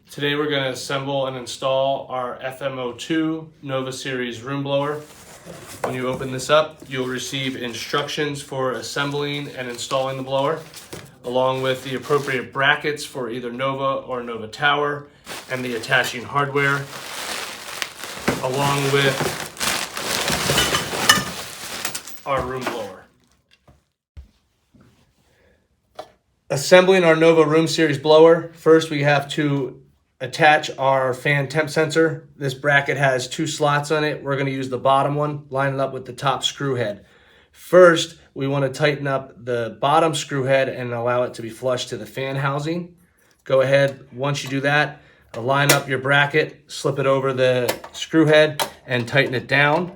Today we're going to assemble and install our FMO2 Nova Series room blower. When you open this up, you'll receive instructions for assembling and installing the blower, along with the appropriate brackets for either Nova or Nova Tower and the attaching hardware, along with our room blower. Assembling our Nova Room Series blower, first we have to attach our fan temp sensor. This bracket has 2 slots on it. We're going to use the bottom one, line it up with the top screw head. First, we want to tighten up the bottom screw head and allow it to be flush to the fan housing. Go ahead, once you do that, line up your bracket, slip it over the screw head and tighten it down.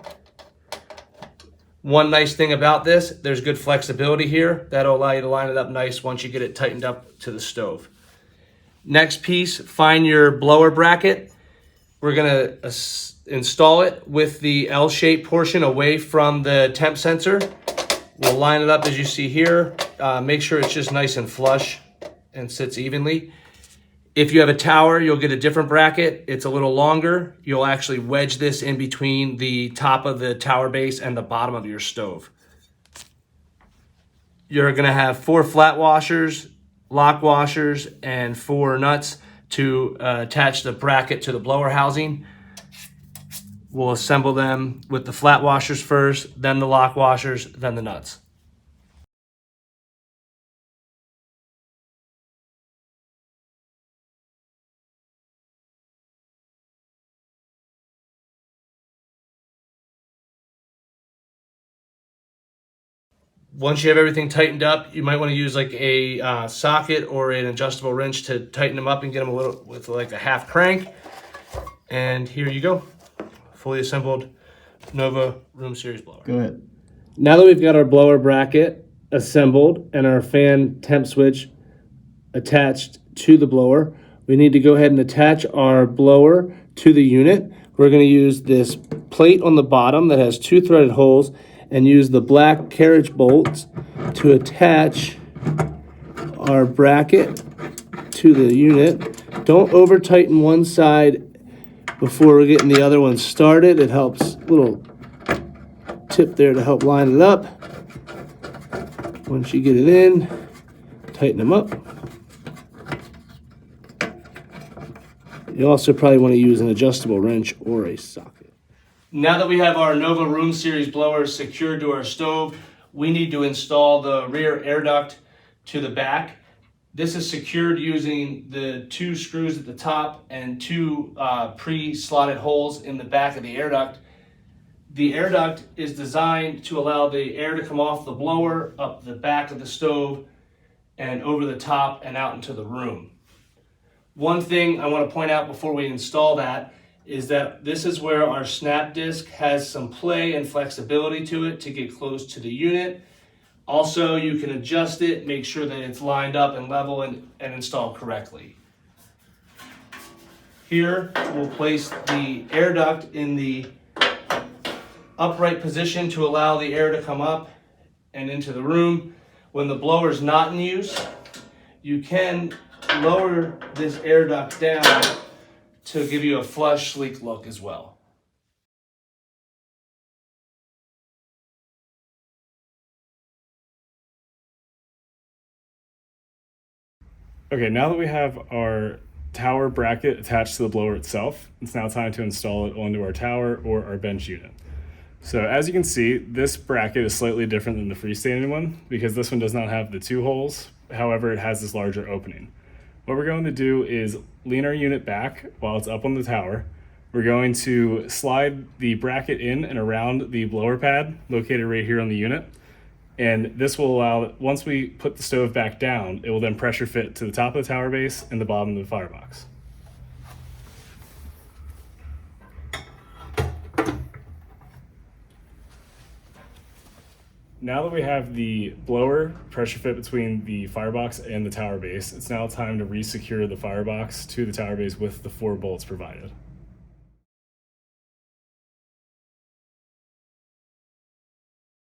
One nice thing about this, there's good flexibility here. That'll allow you to line it up nice once you get it tightened up to the stove. Next piece, find your blower bracket. We're gonna install it with the L-shaped portion away from the temp sensor. We'll line it up as you see here. Make sure it's just nice and flush and sits evenly. If you have a tower, you'll get a different bracket. It's a little longer. You'll actually wedge this in between the top of the tower base and the bottom of your stove. You're gonna have 4 flat washers, lock washers, and 4 nuts to attach the bracket to the blower housing. We'll assemble them with the flat washers first, then the lock washers, then the nuts. Once you have everything tightened up, you might want to use like a socket or an adjustable wrench to tighten them up and get them a little with like a half crank. And here you go, fully assembled Nova Room Series blower. Go ahead. Now that we've got our blower bracket assembled and our fan temp switch attached to the blower, we need to go ahead and attach our blower to the unit. We're going to use this plate on the bottom that has 2 threaded holes and use the black carriage bolts to attach our bracket to the unit. Don't over tighten one side before we're getting the other one started. It helps, little tip there to help line it up. Once you get it in, tighten them up. You also probably want to use an adjustable wrench or a socket. Now that we have our Nova Room Series blower secured to our stove, we need to install the rear air duct to the back. This is secured using the 2 screws at the top and 2 pre-slotted holes in the back of the air duct. The air duct is designed to allow the air to come off the blower, up the back of the stove, and over the top and out into the room. One thing I want to point out before we install that is that this is where our snap disc has some play and flexibility to it to get close to the unit. Also, you can adjust it, make sure that it's lined up and level and installed correctly. Here, we'll place the air duct in the upright position to allow the air to come up and into the room. When the blower is not in use, you can lower this air duct down to give you a flush, sleek look as well. Okay, now that we have our tower bracket attached to the blower itself, it's now time to install it onto our tower or our bench unit. So as you can see, this bracket is slightly different than the freestanding one because this one does not have the 2 holes. However, it has this larger opening. What we're going to do is lean our unit back while it's up on the tower. We're going to slide the bracket in and around the blower pad located right here on the unit. And this will allow, once we put the stove back down, it will then pressure fit to the top of the tower base and the bottom of the firebox. Now that we have the blower pressure fit between the firebox and the tower base, it's now time to re-secure the firebox to the tower base with the 4 bolts provided.